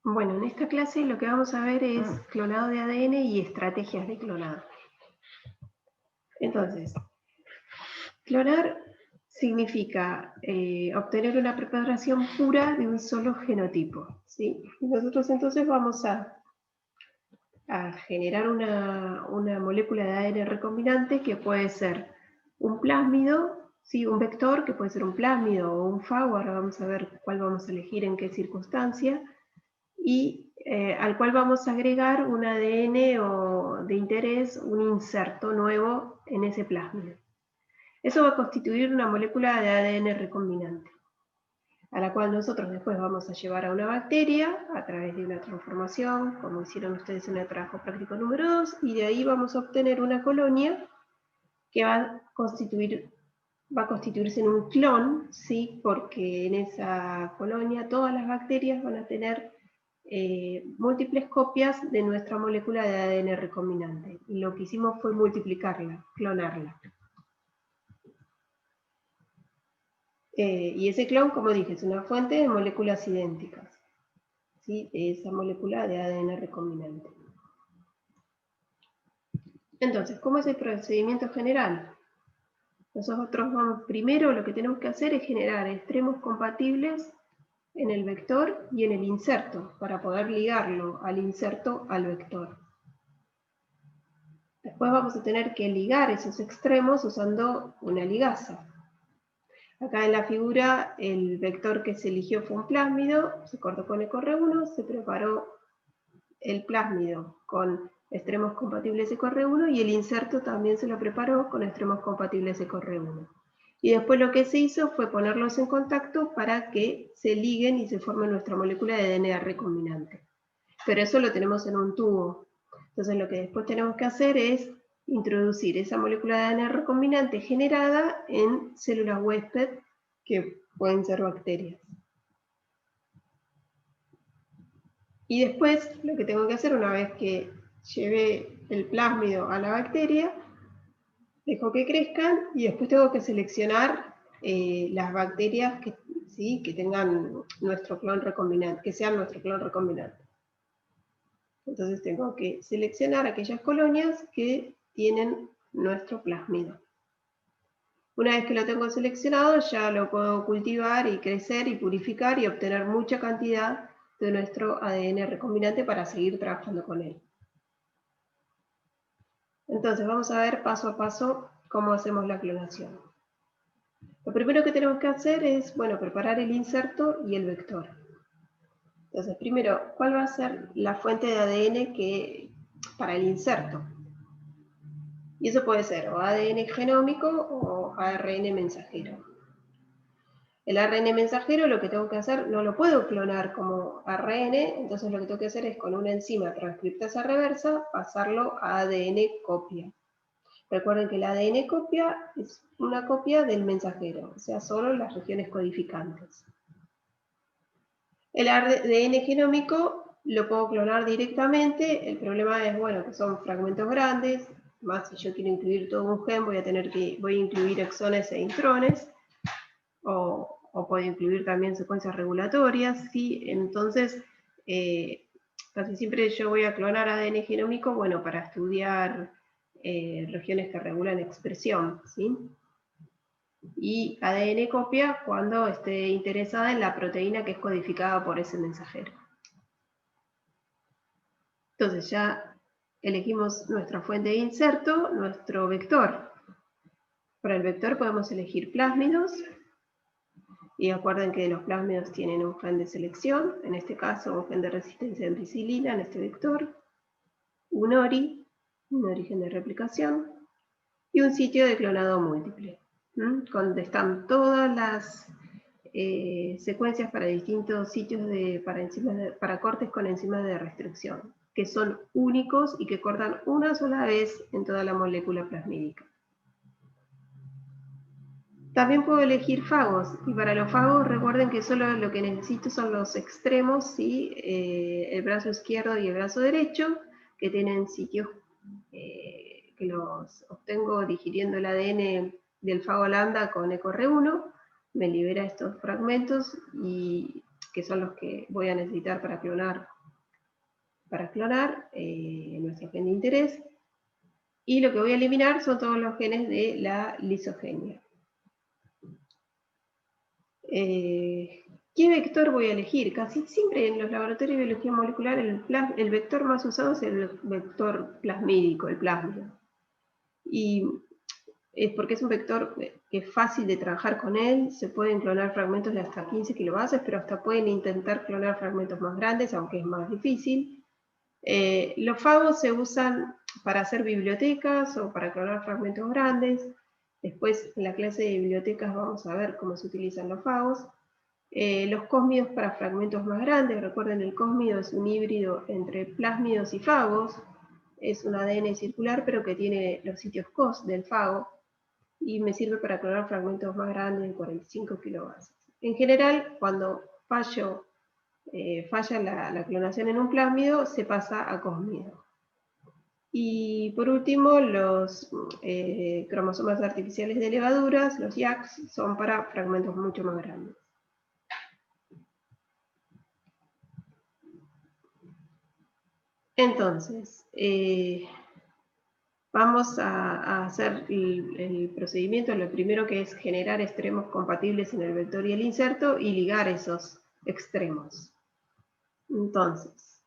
Bueno, en esta clase lo que vamos a ver es clonado de ADN y estrategias de clonado. Entonces, clonar significa obtener una preparación pura de un solo genotipo, ¿sí? Y nosotros entonces vamos a generar una molécula de ADN recombinante que puede ser un plásmido, ¿sí? Un vector que puede ser un plásmido o un FAO, ahora vamos a ver cuál vamos a elegir en qué circunstancia, y al cual vamos a agregar un ADN o de interés, un inserto nuevo en ese plásmido. Eso va a constituir una molécula de ADN recombinante, a la cual nosotros después vamos a llevar a una bacteria a través de una transformación, como hicieron ustedes en el trabajo práctico número 2, y de ahí vamos a obtener una colonia que va a constituirse en un clon, ¿sí? Porque en esa colonia todas las bacterias van a tener múltiples copias de nuestra molécula de ADN recombinante. Y lo que hicimos fue multiplicarla, clonarla. Y ese clon, como dije, es una fuente de moléculas idénticas, ¿sí? De esa molécula de ADN recombinante. Entonces, ¿cómo es el procedimiento general? Nosotros vamos, primero lo que tenemos que hacer es generar extremos compatibles en el vector y en el inserto, para poder ligarlo al inserto al vector. Después vamos a tener que ligar esos extremos usando una ligasa. Acá en la figura el vector que se eligió fue un plásmido, se cortó con EcoR1, se preparó el plásmido con extremos compatibles EcoR1 y el inserto también se lo preparó con extremos compatibles EcoR1. Y después lo que se hizo fue ponerlos en contacto para que se liguen y se forme nuestra molécula de DNA recombinante. Pero eso lo tenemos en un tubo. Entonces lo que después tenemos que hacer es introducir esa molécula de ADN recombinante generada en células huésped que pueden ser bacterias. Y después lo que tengo que hacer una vez que llevé el plásmido a la bacteria, dejo que crezcan y después tengo que seleccionar las bacterias que, ¿sí? Que tengan nuestro clon recombinante, que sean nuestro clon recombinante. Entonces tengo que seleccionar aquellas colonias que tienen nuestro plásmido. Una vez que lo tengo seleccionado, ya lo puedo cultivar y crecer y purificar y obtener mucha cantidad de nuestro ADN recombinante para seguir trabajando con él. Entonces vamos a ver paso a paso cómo hacemos la clonación. Lo primero que tenemos que hacer es, bueno, preparar el inserto y el vector. Entonces, primero, ¿cuál va a ser la fuente de ADN para el inserto? Y eso puede ser o ADN genómico o ARN mensajero. El ARN mensajero lo que tengo que hacer, no lo puedo clonar como ARN, entonces lo que tengo que hacer es con una enzima transcriptasa reversa pasarlo a ADN copia. Recuerden que el ADN copia es una copia del mensajero, o sea, solo las regiones codificantes. El ADN genómico lo puedo clonar directamente, el problema es, bueno, que son fragmentos grandes, más si yo quiero incluir todo un gen, voy a incluir exones e intrones, o puedo incluir también secuencias regulatorias, ¿sí? Entonces, casi siempre yo voy a clonar ADN genómico, bueno, para estudiar regiones que regulan expresión, ¿sí? Y ADN copia cuando esté interesada en la proteína que es codificada por ese mensajero. Entonces ya elegimos nuestra fuente de inserto, nuestro vector. Para el vector podemos elegir plásmidos, y acuerden que los plásmidos tienen un gen de selección, en este caso un gen de resistencia a ampicilina en este vector, un ORI, un origen de replicación, y un sitio de clonado múltiple, donde están todas las secuencias para distintos sitios para cortes con enzimas de restricción, que son únicos y que cortan una sola vez en toda la molécula plasmídica. También puedo elegir fagos, y para los fagos recuerden que solo lo que necesito son los extremos, ¿sí? El brazo izquierdo y el brazo derecho, que tienen sitios que los obtengo digiriendo el ADN del fago lambda con EcoR1, me libera estos fragmentos y que son los que voy a necesitar para clonar nuestro gen de interés. Y lo que voy a eliminar son todos los genes de la lisogenia. ¿Qué vector voy a elegir? Casi siempre en los laboratorios de biología molecular el vector más usado es el vector plasmídico, el plásmido. Y es porque es un vector que es fácil de trabajar con él, se pueden clonar fragmentos de hasta 15 kilobases, pero hasta pueden intentar clonar fragmentos más grandes, aunque es más difícil. Los fagos se usan para hacer bibliotecas o para clonar fragmentos grandes. Después en la clase de bibliotecas vamos a ver cómo se utilizan los fagos. Los cósmidos para fragmentos más grandes, recuerden el cósmido es un híbrido entre plásmidos y fagos, es un ADN circular pero que tiene los sitios COS del fago y me sirve para clonar fragmentos más grandes de 45 kilobases. En general, cuando falla la clonación en un plásmido, se pasa a cósmido. Y por último, los cromosomas artificiales de levaduras, los YACs, son para fragmentos mucho más grandes. Entonces, vamos a hacer el procedimiento, lo primero que es generar extremos compatibles en el vector y el inserto y ligar esos extremos. Entonces,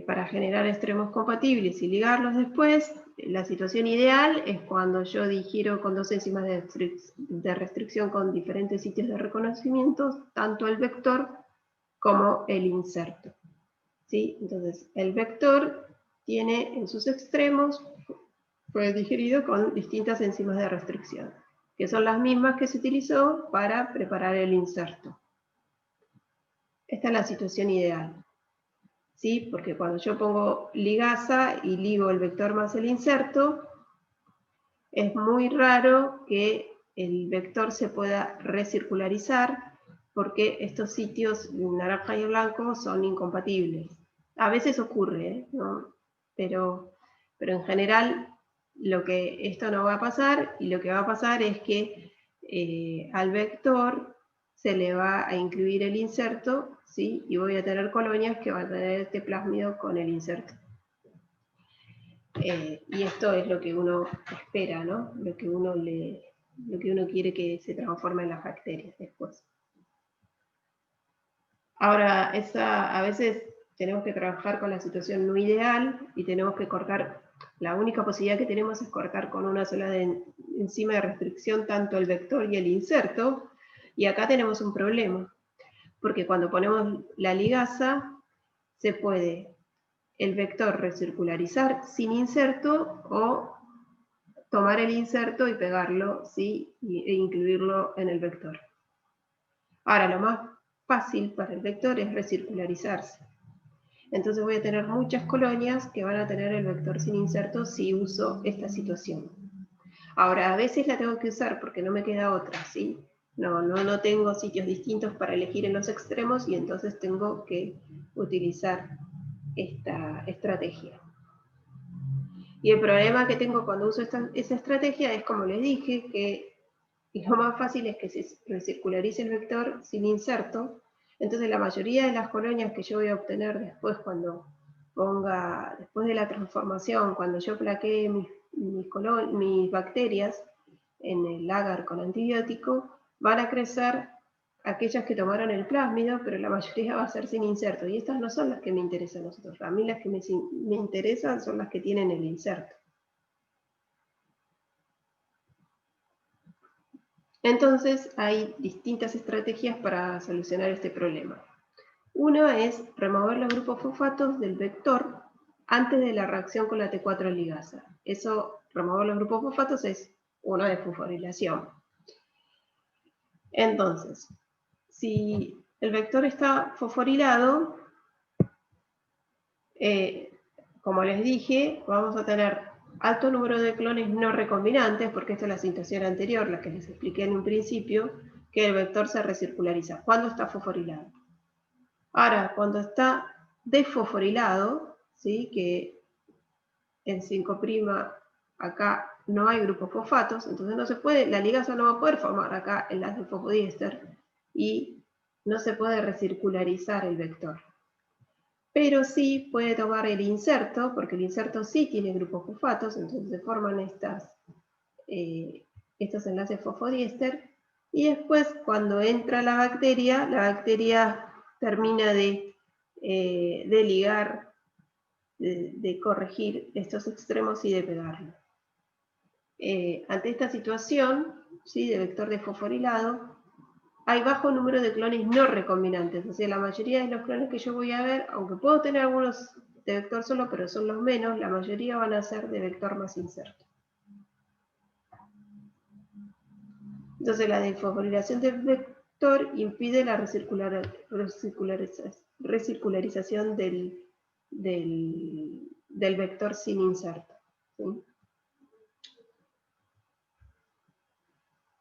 para generar extremos compatibles y ligarlos después, la situación ideal es cuando yo digiero con dos enzimas de restricción con diferentes sitios de reconocimiento, tanto el vector como el inserto. ¿Sí? Entonces, el vector tiene en sus extremos, fue digerido con distintas enzimas de restricción, que son las mismas que se utilizó para preparar el inserto. Esta es la situación ideal. ¿Sí? Porque cuando yo pongo ligasa y ligo el vector más el inserto, es muy raro que el vector se pueda recircularizar porque estos sitios naranja y blanco son incompatibles. A veces ocurre, ¿no? Pero en general esto no va a pasar, y lo que va a pasar es que al vector se le va a incluir el inserto, ¿sí? Y voy a tener colonias que van a tener este plásmido con el inserto. Y esto es lo que uno espera, ¿no? Lo que uno quiere que se transforme en las bacterias después. Ahora, a veces tenemos que trabajar con la situación no ideal y tenemos que cortar, la única posibilidad que tenemos es cortar con una sola enzima de restricción tanto el vector y el inserto, y acá tenemos un problema, porque cuando ponemos la ligasa, se puede el vector recircularizar sin inserto o tomar el inserto y pegarlo, ¿sí? E incluirlo en el vector. Ahora, lo más fácil para el vector es recircularizarse. Entonces voy a tener muchas colonias que van a tener el vector sin inserto si uso esta situación. Ahora, a veces la tengo que usar porque no me queda otra, ¿sí? No tengo sitios distintos para elegir en los extremos y entonces tengo que utilizar esta estrategia. Y el problema que tengo cuando uso esa estrategia es, como les dije, que lo más fácil es que se recircularice el vector sin inserto. Entonces la mayoría de las colonias que yo voy a obtener después después de la transformación, cuando yo plaquee mis bacterias en el agar con antibiótico, van a crecer aquellas que tomaron el plásmido, pero la mayoría va a ser sin inserto. Y estas no son las que me interesan a nosotros. A mí las que me interesan son las que tienen el inserto. Entonces hay distintas estrategias para solucionar este problema. Una es remover los grupos fosfatos del vector antes de la reacción con la T4 ligasa. Remover los grupos fosfatos es una desfosforilación. Entonces, si el vector está fosforilado, como les dije, vamos a tener alto número de clones no recombinantes, porque esta es la situación anterior, la que les expliqué en un principio, que el vector se recirculariza cuando está fosforilado. Ahora, cuando está desfosforilado, ¿sí? Que en 5' acá no hay grupos fosfatos, entonces no se puede, la ligasa no va a poder formar acá enlace fosfodiéster y no se puede recircularizar el vector. Pero sí puede tomar el inserto, porque el inserto sí tiene grupos fosfatos, entonces se forman estos enlaces fosfodiéster, y después cuando entra la bacteria termina de ligar, de corregir estos extremos y de pegarlo. Ante esta situación, ¿sí?, de vector desfosforilado, hay bajo número de clones no recombinantes, o sea, la mayoría de los clones que yo voy a ver, aunque puedo tener algunos de vector solo, pero son los menos, la mayoría van a ser de vector más inserto. Entonces la desfosforilación del vector impide la recircularización del vector sin inserto, ¿sí?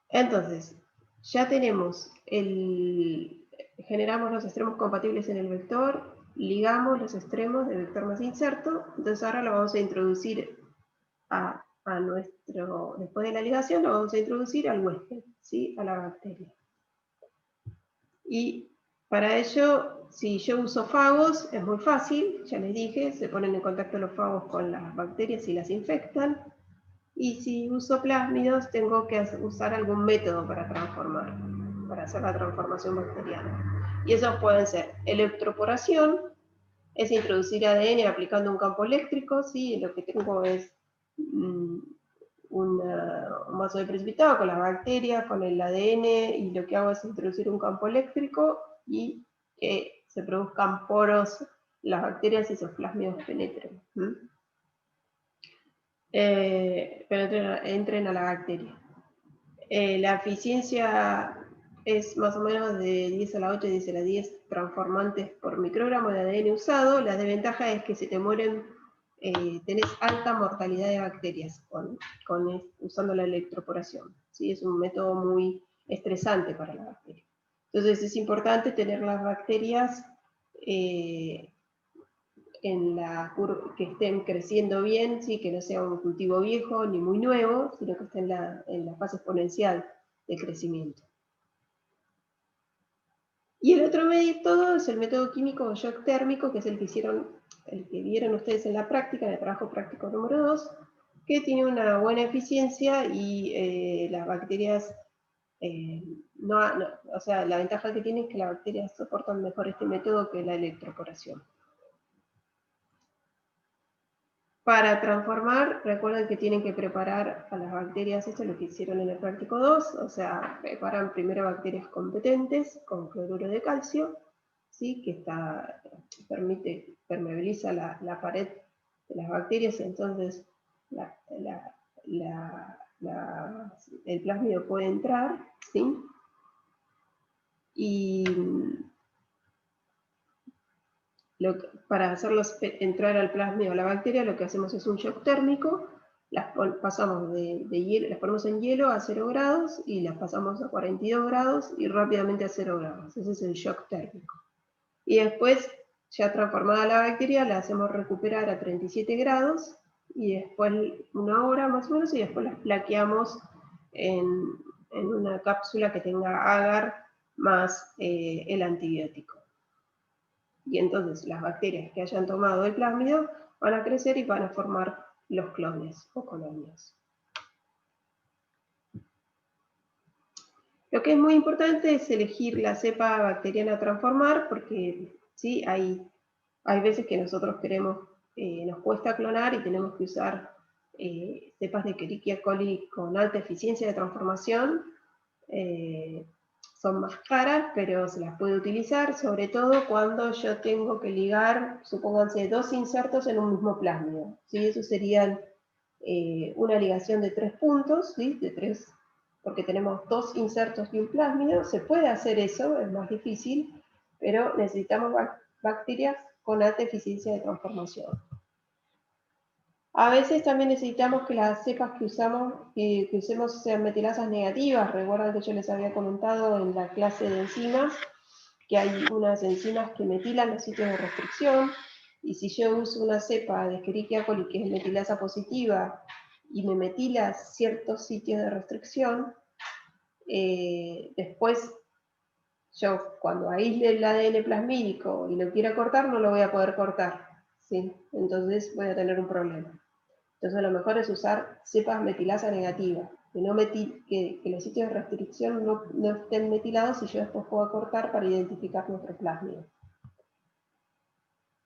Entonces, ya tenemos generamos los extremos compatibles en el vector, ligamos los extremos del vector más inserto, entonces ahora lo vamos a introducir después de la ligación, lo vamos a introducir al huésped, ¿sí?, a la bacteria. Y para ello, si yo uso fagos, es muy fácil, ya les dije, se ponen en contacto los fagos con las bacterias y las infectan. Y si uso plásmidos, tengo que usar algún método para transformar, para hacer la transformación bacteriana. Y esos pueden ser electroporación, es introducir ADN aplicando un campo eléctrico, ¿sí? Lo que tengo es un vaso de precipitado con las bacterias, con el ADN, y lo que hago es introducir un campo eléctrico y que se produzcan poros las bacterias y esos plásmidos penetren. Entren a la bacteria. La eficiencia es más o menos de 10 a la 8, 10 a la 10 transformantes por microgramo de ADN usado. La desventaja es que si te mueren, tenés alta mortalidad de bacterias usando la electroporación, ¿sí? Es un método muy estresante para la bacteria. Entonces es importante tener las bacterias que estén creciendo bien, ¿sí?, que no sea un cultivo viejo ni muy nuevo, sino que esté en la fase exponencial de crecimiento. Y el otro método es el método químico o shock térmico, que es el que vieron ustedes en la práctica, en el trabajo práctico número 2, que tiene una buena eficiencia y las bacterias, o sea, la ventaja que tiene es que las bacterias soportan mejor este método que la electroporación. Para transformar, recuerden que tienen que preparar a las bacterias, esto es lo que hicieron en el práctico 2, o sea, preparan primero bacterias competentes con cloruro de calcio, ¿sí?, que permeabiliza la pared de las bacterias, entonces el plásmido puede entrar, ¿sí? Y para hacerlos entrar al plasmio a la bacteria, lo que hacemos es un shock térmico, las pasamos de hielo, las ponemos en hielo a 0 grados y las pasamos a 42 grados y rápidamente a 0 grados. Ese es el shock térmico. Y después, ya transformada la bacteria, la hacemos recuperar a 37 grados y después 1 hora más o menos, y después las plaqueamos en una cápsula que tenga agar más el antibiótico. Y entonces las bacterias que hayan tomado el plásmido van a crecer y van a formar los clones o colonias. Lo que es muy importante es elegir la cepa bacteriana a transformar, porque ¿sí?, hay veces que nosotros nos cuesta clonar y tenemos que usar cepas de Escherichia coli con alta eficiencia de transformación. Son más caras, pero se las puede utilizar, sobre todo cuando yo tengo que ligar, supónganse, 2 insertos en un mismo plásmido, ¿sí? Eso serían una ligación de 3 puntos, ¿sí?, porque tenemos 2 insertos y un plásmido. Se puede hacer eso, es más difícil, pero necesitamos bacterias con alta eficiencia de transformación. A veces también necesitamos que las cepas que usemos sean metilasas negativas. Recuerdan que yo les había comentado en la clase de enzimas que hay unas enzimas que metilan los sitios de restricción, y si yo uso una cepa de Escherichia coli que es metilasa positiva y me metila ciertos sitios de restricción, después yo cuando aísle el ADN plasmídico y lo quiera cortar, no lo voy a poder cortar, ¿sí? Entonces voy a tener un problema. Entonces lo mejor es usar cepas metilasa negativa, que los sitios de restricción no estén metilados y yo después pueda cortar para identificar nuestro plásmido.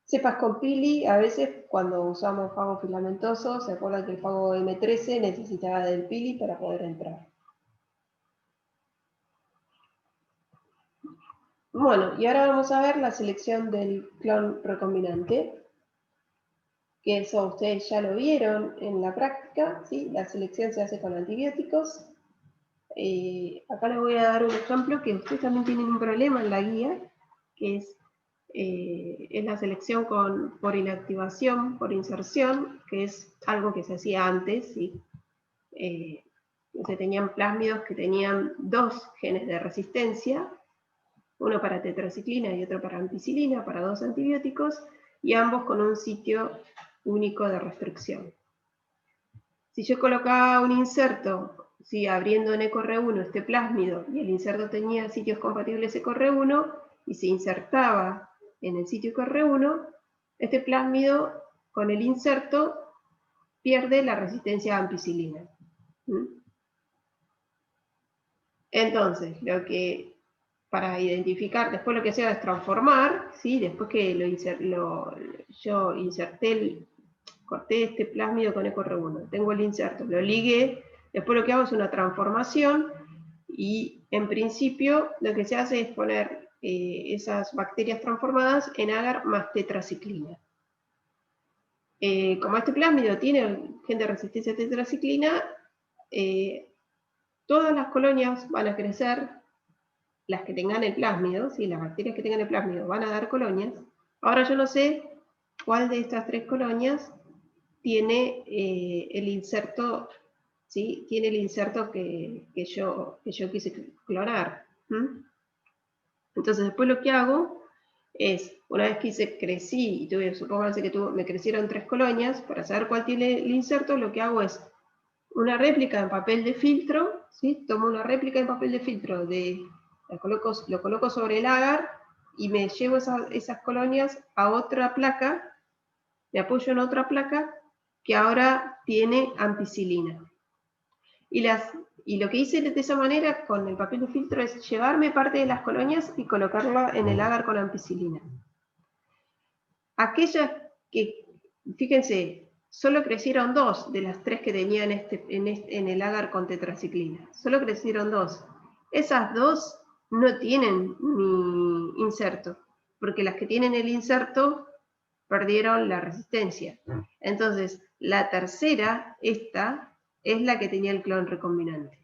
Cepas con pili, a veces cuando usamos fago filamentoso, se acuerdan que el fago M13 necesitaba del pili para poder entrar. Bueno, y ahora vamos a ver la selección del clon recombinante, que eso ustedes ya lo vieron en la práctica, ¿sí? La selección se hace con antibióticos. Acá les voy a dar un ejemplo que ustedes también tienen un problema en la guía, que es la selección por inactivación, por inserción, que es algo que se hacía antes, ¿sí? Se tenían plásmidos que tenían 2 genes de resistencia, uno para tetraciclina y otro para ampicilina, para 2 antibióticos, y ambos con un sitio único de restricción. Si yo colocaba un inserto, ¿sí? Abriendo en EcoR1 este plásmido, y el inserto tenía sitios compatibles EcoR1, y se insertaba en el sitio EcoR1, este plásmido con el inserto pierde la resistencia a ampicilina. Entonces, para identificar, después lo que hacía es transformar, ¿sí? Después que yo corté este plásmido con EcoR1, tengo el inserto, lo ligué, después lo que hago es una transformación, y en principio lo que se hace es poner esas bacterias transformadas en agar más tetraciclina. Como este plásmido tiene gen de resistencia a tetraciclina, todas las colonias van a crecer, las que tengan el plásmido, ¿sí? Las bacterias que tengan el plásmido van a dar colonias. Ahora yo no sé cuál de estas 3 colonias tiene el inserto, ¿sí? Tiene el inserto que yo quise clonar. Entonces después lo que hago es, una vez que crecí, y supónganse que me crecieron 3 colonias, para saber cuál tiene el inserto, lo que hago es una réplica en papel de filtro, ¿sí? Tomo una réplica en papel de filtro, lo coloco sobre el agar, y me llevo esas colonias a otra placa, me apoyo en otra placa, que ahora tiene ampicilina. Y lo que hice de esa manera con el papel de filtro es llevarme parte de las colonias y colocarla en el agar con ampicilina. Aquellas que, fíjense, solo crecieron 2 de las 3 que tenían en el agar con tetraciclina. Solo crecieron 2. Esas 2 no tienen ni inserto, porque las que tienen el inserto perdieron la resistencia. Entonces, la tercera, esta, es la que tenía el clon recombinante.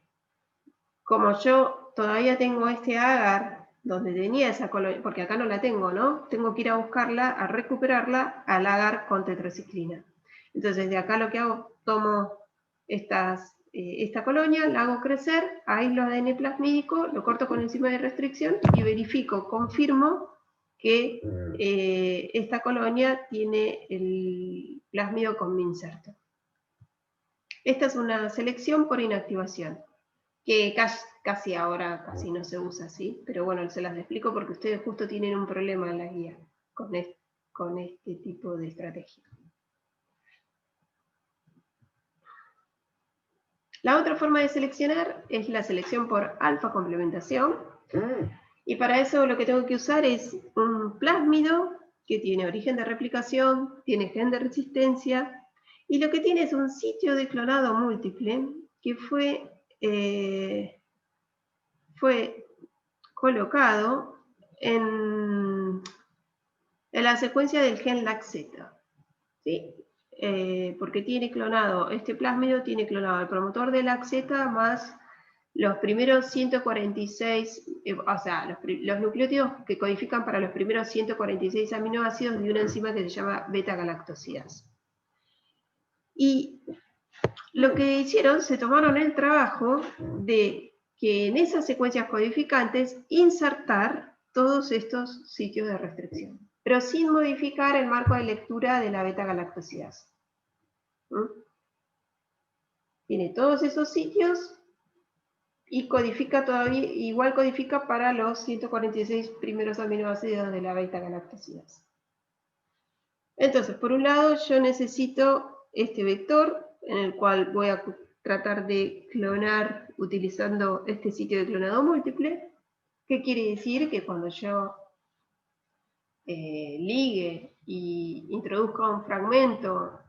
Como yo todavía tengo este agar donde tenía esa colonia, porque acá no la tengo, ¿no? Tengo que ir a buscarla, a recuperarla al agar con tetraciclina. Entonces, de acá lo que hago, tomo esta colonia, la hago crecer, aíslo ADN plasmídico, lo corto con enzima de restricción y verifico, confirmo que esta colonia tiene el plásmido con mi inserto. Esta es una selección por inactivación, que casi ahora no se usa así, pero bueno, se las explico porque ustedes justo tienen un problema en la guía con este tipo de estrategia. La otra forma de seleccionar es la selección por alfa complementación, y para eso lo que tengo que usar es un plásmido que tiene origen de replicación, tiene gen de resistencia, y lo que tiene es un sitio de clonado múltiple que fue colocado en la secuencia del gen LAC-Z, ¿sí? Porque tiene clonado, este plásmido tiene clonado el promotor de LAC-Z más los primeros 146, o sea, los nucleótidos que codifican para los primeros 146 aminoácidos de una enzima que se llama beta-galactosidasa. Y lo que hicieron, se tomaron el trabajo de que en esas secuencias codificantes insertar todos estos sitios de restricción, pero sin modificar el marco de lectura de la beta-galactosidasa. Tiene todos esos sitios y codifica todavía, igual codifica para los 146 primeros aminoácidos de la beta-galactosidasa. Entonces, por un lado, yo necesito este vector, en el cual voy a tratar de clonar utilizando este sitio de clonado múltiple. ¿Qué quiere decir? Que cuando yo ligue y introduzca un fragmento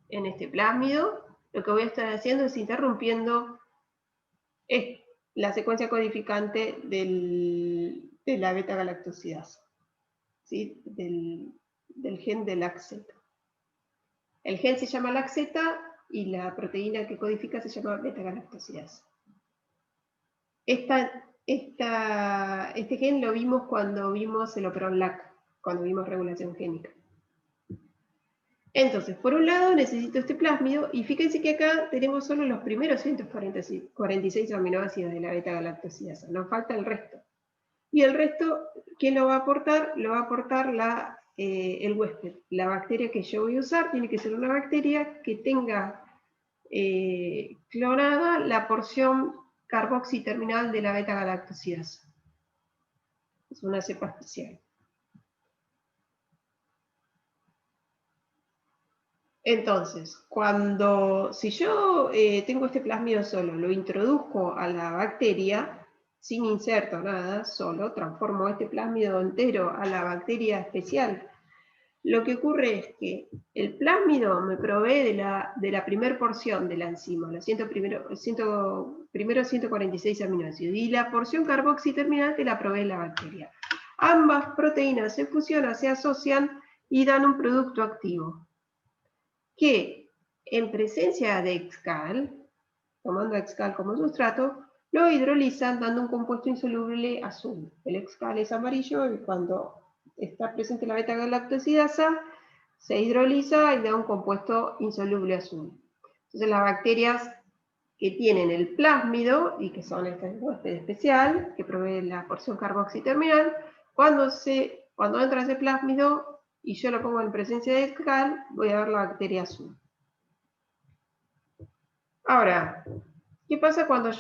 en este plásmido, lo que voy a estar haciendo es interrumpiendo la secuencia codificante de la beta-galactosidasa, ¿sí? del gen de LAC-Z. El gen se llama LAC-Z y la proteína que codifica se llama beta-galactosidasa. Este gen lo vimos cuando vimos el operón LAC, cuando vimos regulación génica. Entonces, por un lado necesito este plásmido, y fíjense que acá tenemos solo los primeros 146 aminoácidos de la beta-galactosidasa, nos falta el resto. Y el resto, ¿quién lo va a aportar? Lo va a aportar el huésped. La bacteria que yo voy a usar tiene que ser una bacteria que tenga clonada la porción carboxiterminal de la beta-galactosidasa. Es una cepa especial. Entonces, si yo tengo este plásmido solo, lo introduzco a la bacteria, sin inserto, nada, solo, transformo este plásmido entero a la bacteria especial, lo que ocurre es que el plásmido me provee de la primera porción de la enzima, los primeros 146 aminoácidos, y la porción carboxiterminal te la provee la bacteria. Ambas proteínas se fusionan, se asocian y dan un producto activo, que en presencia de Excal, tomando Excal como sustrato, lo hidrolizan dando un compuesto insoluble azul. El Excal es amarillo y cuando está presente la beta-galactosidasa se hidroliza y da un compuesto insoluble azul. Entonces las bacterias que tienen el plásmido y que son este huésped especial, que provee la porción carboxiterminal, cuando entra ese plásmido y yo lo pongo en presencia de Excal, voy a ver la bacteria azul. Ahora, ¿qué pasa cuando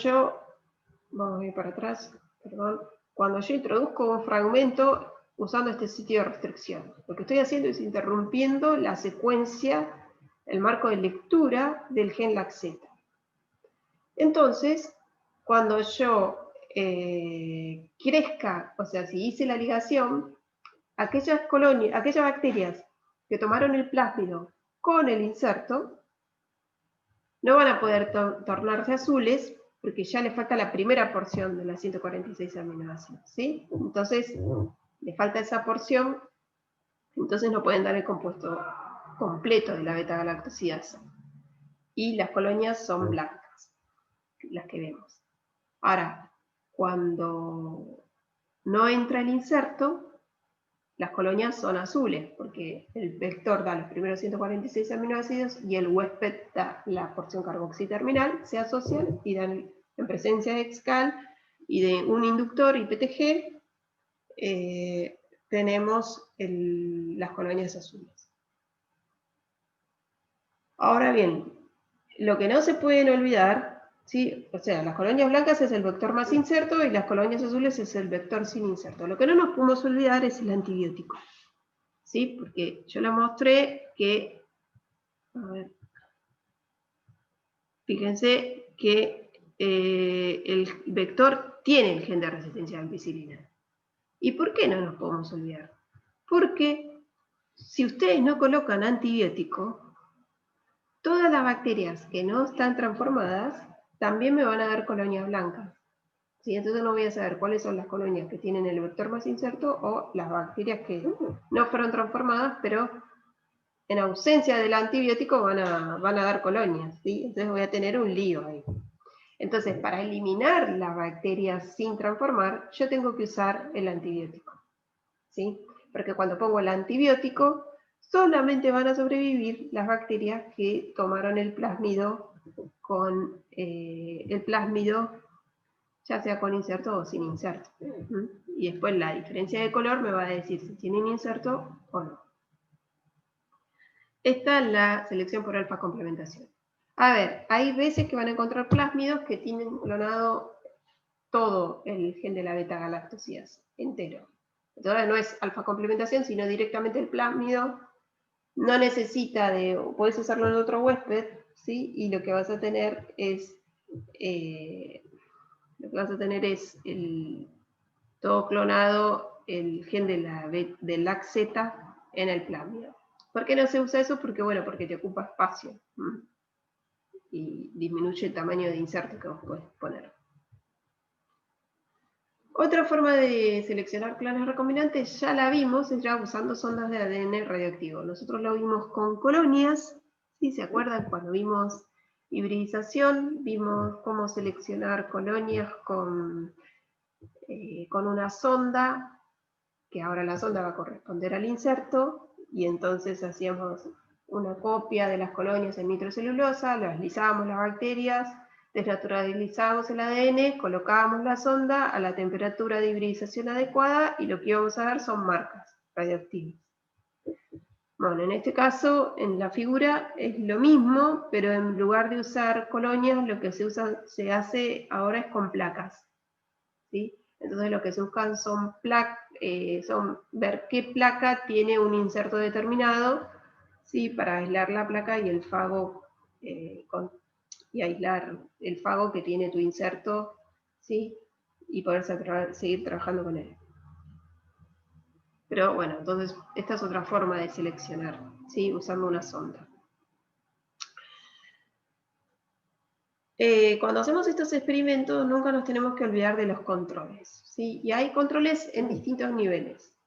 vamos a ir para atrás, perdón, cuando yo introduzco un fragmento usando este sitio de restricción? Lo que estoy haciendo es interrumpiendo la secuencia, el marco de lectura del gen LAC-Z. Entonces, cuando yo crezca, o sea, si hice la ligación, aquellas bacterias que tomaron el plásmido con el inserto no van a poder tornarse azules porque ya le falta la primera porción de las 146 aminoácidos, ¿sí? Entonces, le falta esa porción, entonces no pueden dar el compuesto completo de la beta-galactosidasa. Y las colonias son blancas, las que vemos. Ahora, cuando no entra el inserto, las colonias son azules, porque el vector da los primeros 146 aminoácidos y el huésped da la porción carboxiterminal, se asocian y dan, en presencia de Excal y de un inductor IPTG, tenemos las colonias azules. Ahora bien, lo que no se pueden olvidar, ¿sí? O sea, las colonias blancas es el vector más inserto y las colonias azules es el vector sin inserto. Lo que no nos podemos olvidar es el antibiótico, ¿sí? Porque yo le mostré que, a ver, fíjense que el vector tiene el gen de resistencia a la ampicilina. ¿Y por qué no nos podemos olvidar? Porque si ustedes no colocan antibiótico, todas las bacterias que no están transformadas también me van a dar colonias blancas. ¿Sí? Entonces no voy a saber cuáles son las colonias que tienen el vector más inserto o las bacterias que no fueron transformadas, pero en ausencia del antibiótico van a dar colonias, ¿sí? Entonces voy a tener un lío ahí. Entonces, para eliminar las bacterias sin transformar, yo tengo que usar el antibiótico, ¿sí? Porque cuando pongo el antibiótico, solamente van a sobrevivir las bacterias que tomaron el plásmido ya sea con inserto o sin inserto. Y después la diferencia de color me va a decir si tienen inserto o no. Esta es la selección por alfa complementación. A ver, hay veces que van a encontrar plásmidos que tienen clonado todo el gen de la beta-galactosídase, entero. Entonces no es alfa complementación, sino directamente el plásmido. No necesita podés usarlo en otro huésped, ¿sí? Y lo que vas a tener es, todo clonado, el gen del LAC-Z en el plásmido. ¿Por qué no se usa eso? Porque, bueno, porque te ocupa espacio y disminuye el tamaño de inserto que vos podés poner. Otra forma de seleccionar clones recombinantes ya la vimos, es ya usando sondas de ADN radioactivo. Nosotros lo vimos con colonias, ¿sí? ¿Se acuerdan? Cuando vimos hibridización, vimos cómo seleccionar colonias con una sonda, que ahora la sonda va a corresponder al inserto, y entonces hacíamos una copia de las colonias en nitrocelulosa, las lisábamos las bacterias, desnaturalizábamos el ADN, colocábamos la sonda a la temperatura de hibridización adecuada y lo que íbamos a ver son marcas radioactivas. Bueno, en este caso, en la figura es lo mismo, pero en lugar de usar colonias, lo que se hace ahora es con placas, ¿sí? Entonces lo que se buscan son ver qué placa tiene un inserto determinado, ¿sí? Para aislar la placa y el fago, y aislar el fago que tiene tu inserto, ¿sí? Y poder seguir trabajando con él. Pero bueno, entonces esta es otra forma de seleccionar, ¿sí? Usando una sonda. Cuando hacemos estos experimentos nunca nos tenemos que olvidar de los controles, ¿sí? Y hay controles en distintos niveles.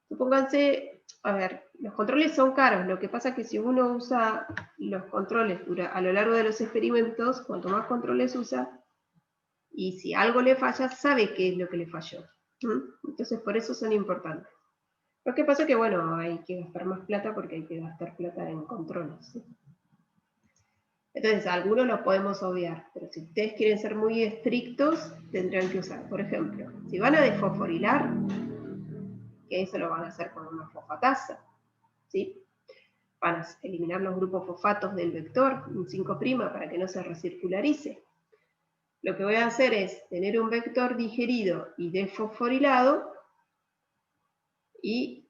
Supónganse, a ver, los controles son caros, lo que pasa es que si uno usa los controles a lo largo de los experimentos, cuanto más controles usa, y si algo le falla, sabe qué es lo que le falló. Entonces por eso son importantes. Lo que pasa es que, bueno, hay que gastar más plata porque hay que gastar plata en controles, ¿sí? Entonces, algunos los podemos obviar, pero si ustedes quieren ser muy estrictos, tendrán que usar, por ejemplo, si van a desfosforilar, que eso lo van a hacer con una fosfatasa, ¿sí? Van a eliminar los grupos fosfatos del vector, un 5' para que no se recircularice. Lo que voy a hacer es tener un vector digerido y desfosforilado y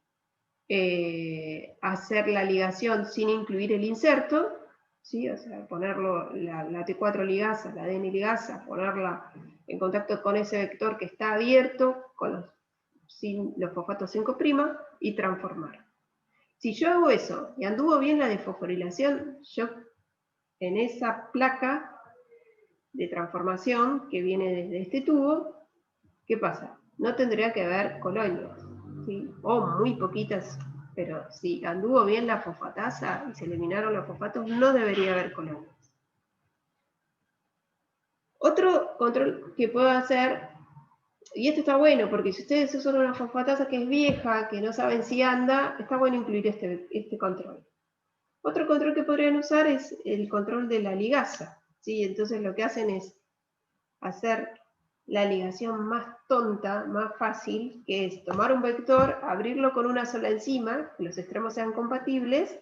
hacer la ligación sin incluir el inserto, ¿sí? O sea, ponerlo, la T4 ligasa, la ADN ligasa, ponerla en contacto con ese vector que está abierto, con los fosfatos 5' y transformar. Si yo hago eso y anduvo bien la desfosforilación, yo en esa placa de transformación que viene desde este tubo, ¿qué pasa? No tendría que haber colonias, ¿sí? O muy poquitas, pero si anduvo bien la fosfatasa y se eliminaron los fosfatos, no debería haber colonias. Otro control que puedo hacer, y esto está bueno, porque si ustedes usan una fosfatasa que es vieja, que no saben si anda, está bueno incluir este control. Otro control que podrían usar es el control de la ligasa, ¿sí? Entonces lo que hacen es hacer la ligación más tonta, más fácil, que es tomar un vector, abrirlo con una sola enzima, que los extremos sean compatibles,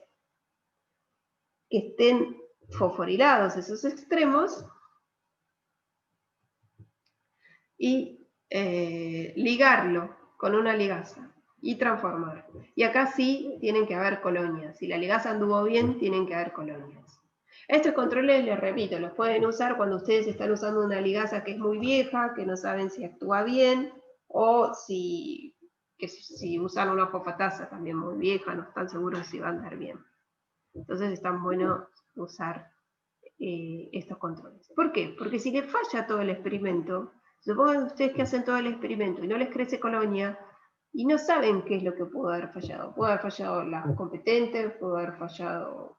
que estén fosforilados esos extremos, y ligarlo con una ligasa y transformar. Y acá sí tienen que haber colonias. Si la ligasa anduvo bien, tienen que haber colonias. Estos controles, les repito, los pueden usar cuando ustedes están usando una ligasa que es muy vieja, que no saben si actúa bien, o si usan una fosfatasa también muy vieja, no están seguros si va a andar bien. Entonces es tan bueno usar estos controles. ¿Por qué? Porque si les falla todo el experimento, supongan ustedes que hacen todo el experimento y no les crece colonia, y no saben qué es lo que pudo haber fallado. Pudo haber fallado la competente, pudo haber fallado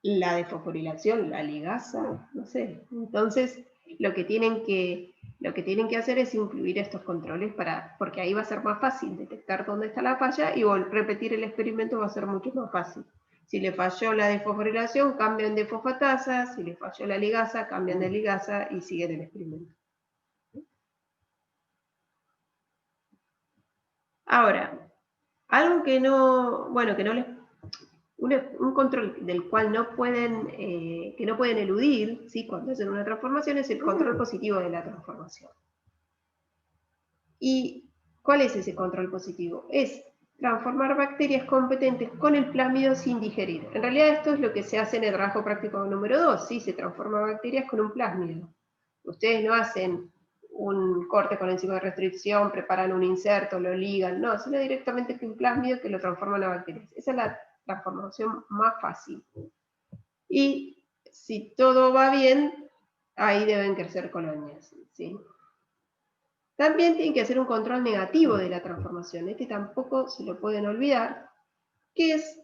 la desfosforilación, la ligasa, no sé. Entonces, lo que tienen que hacer es incluir estos controles porque ahí va a ser más fácil detectar dónde está la falla y repetir el experimento va a ser mucho más fácil. Si le falló la desfosforilación, cambian de fosfatasa, si le falló la ligasa, cambian de ligasa y siguen el experimento. Ahora, algo que no les... un control del cual no pueden, que no pueden eludir, ¿sí? Cuando hacen una transformación, es el control positivo de la transformación. ¿Y cuál es ese control positivo? Es transformar bacterias competentes con el plásmido sin digerir. En realidad esto es lo que se hace en el trabajo práctico número 2, ¿sí? Se transforma bacterias con un plásmido. Ustedes no hacen un corte con enzima de restricción, preparan un inserto, lo ligan, no, sino directamente con un plásmido que lo transforman a bacterias. Esa es la transformación más fácil. Y si todo va bien, ahí deben crecer colonias, ¿sí? También tienen que hacer un control negativo de la transformación. Este tampoco se lo pueden olvidar, que es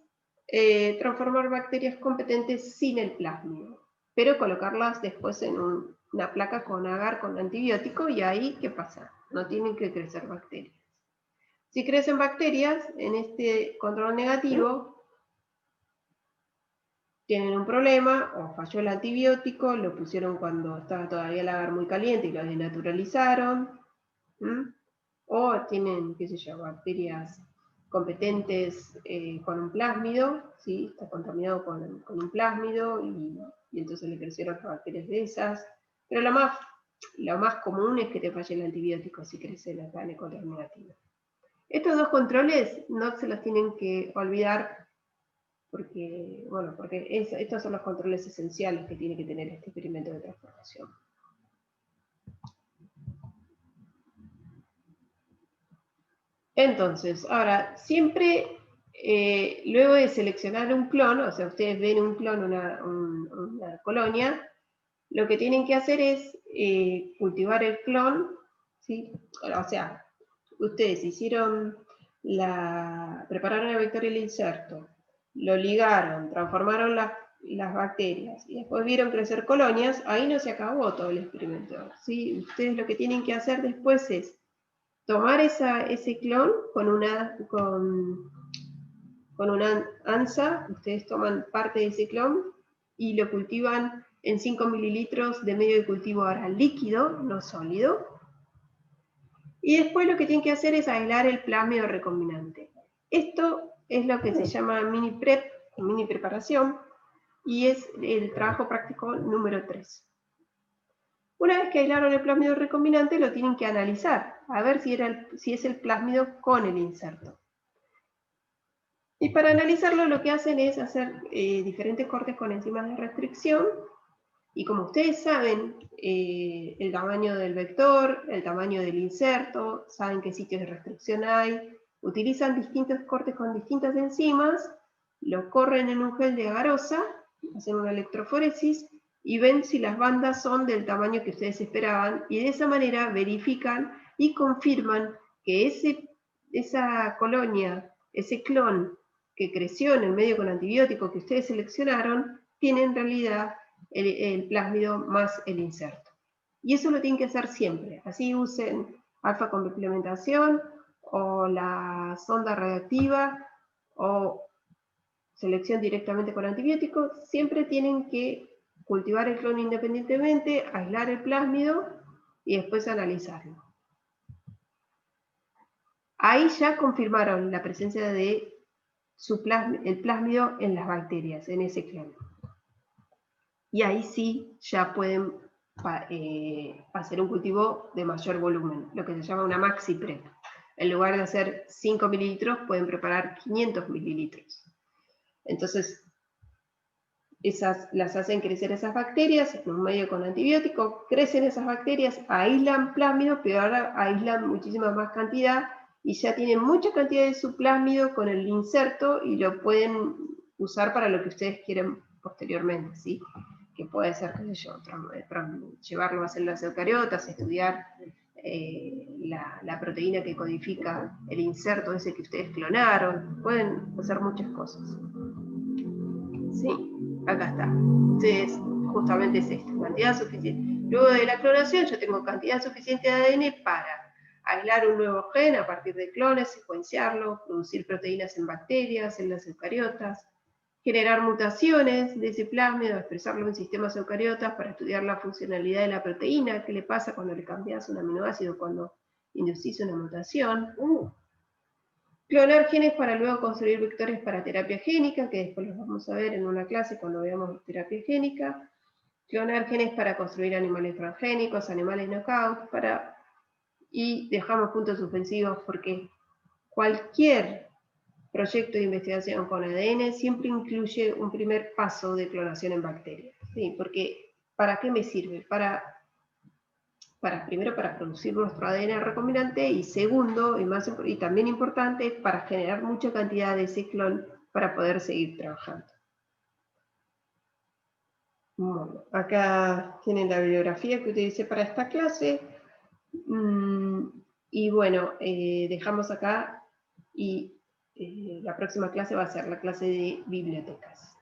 transformar bacterias competentes sin el plásmido, pero colocarlas después en una placa con agar, con antibiótico, y ahí, ¿qué pasa? No tienen que crecer bacterias. Si crecen bacterias, en este control negativo, tienen un problema, o falló el antibiótico, lo pusieron cuando estaba todavía el agar muy caliente y lo desnaturalizaron, o tienen, qué sé yo, bacterias competentes con un plásmido, ¿sí? Está contaminado con un plásmido y entonces le crecieron las bacterias de esas. Pero lo más común es que te falle el antibiótico si crece la carne control negativo. Estos dos controles no se los tienen que olvidar porque estos son los controles esenciales que tiene que tener este experimento de transformación. Entonces, ahora, siempre luego de seleccionar un clon, o sea, ustedes ven un clon, una colonia, lo que tienen que hacer es cultivar el clon, ¿sí? O sea, ustedes prepararon el vector y el inserto, lo ligaron, transformaron las bacterias y después vieron crecer colonias, ahí no se acabó todo el experimento, ¿sí? Ustedes lo que tienen que hacer después es tomar ese clon con una ANSA, ustedes toman parte de ese clon y lo cultivan en 5 mililitros de medio de cultivo ahora líquido, no sólido. Y después lo que tienen que hacer es aislar el plásmido recombinante. Esto es lo que se llama mini prep, mini preparación, y es el trabajo práctico número 3. Una vez que aislaron el plásmido recombinante, lo tienen que analizar, a ver si es el plásmido con el inserto. Y para analizarlo lo que hacen es hacer diferentes cortes con enzimas de restricción, y como ustedes saben, el tamaño del vector, el tamaño del inserto, saben qué sitios de restricción hay, utilizan distintos cortes con distintas enzimas, lo corren en un gel de agarosa, hacen una electroforesis, y ven si las bandas son del tamaño que ustedes esperaban, y de esa manera verifican y confirman que esa colonia, ese clon que creció en el medio con antibiótico que ustedes seleccionaron, tiene en realidad el plásmido más el inserto. Y eso lo tienen que hacer siempre. Así usen alfa complementación o la sonda radiactiva o selección directamente con antibióticos, siempre tienen que cultivar el clon independientemente, aislar el plásmido y después analizarlo. Ahí ya confirmaron la presencia de el plásmido en las bacterias, en ese clon. Y ahí sí ya pueden hacer un cultivo de mayor volumen, lo que se llama una maxi prep. En lugar de hacer 5 mililitros, pueden preparar 500 mililitros. Entonces, las hacen crecer esas bacterias en un medio con antibiótico, crecen esas bacterias, aíslan plásmido, pero ahora aíslan muchísima más cantidad y ya tienen mucha cantidad de su plásmido con el inserto y lo pueden usar para lo que ustedes quieren posteriormente, ¿sí? Que puede ser, qué sé yo, llevarlo a células eucariotas, estudiar la proteína que codifica el inserto ese que ustedes clonaron, pueden hacer muchas cosas. Sí, acá está. Entonces, justamente es esto, cantidad suficiente. Luego de la clonación yo tengo cantidad suficiente de ADN para aislar un nuevo gen a partir de clones, secuenciarlo, producir proteínas en bacterias, células eucariotas, generar mutaciones de ese plásmido, expresarlo en sistemas eucariotas para estudiar la funcionalidad de la proteína, qué le pasa cuando le cambias un aminoácido, cuando inducís una mutación. Clonar genes para luego construir vectores para terapia génica, que después los vamos a ver en una clase cuando veamos terapia génica. Clonar genes para construir animales transgénicos, animales knockout, y dejamos puntos suspensivos porque cualquier proyecto de investigación con ADN siempre incluye un primer paso de clonación en bacterias. ¿Sí? Porque, ¿para qué me sirve? Primero, para producir nuestro ADN recombinante, y segundo, y también importante, para generar mucha cantidad de ese clon para poder seguir trabajando. Bueno, acá tienen la bibliografía que utilicé para esta clase. Y bueno, dejamos acá y la próxima clase va a ser la clase de bibliotecas.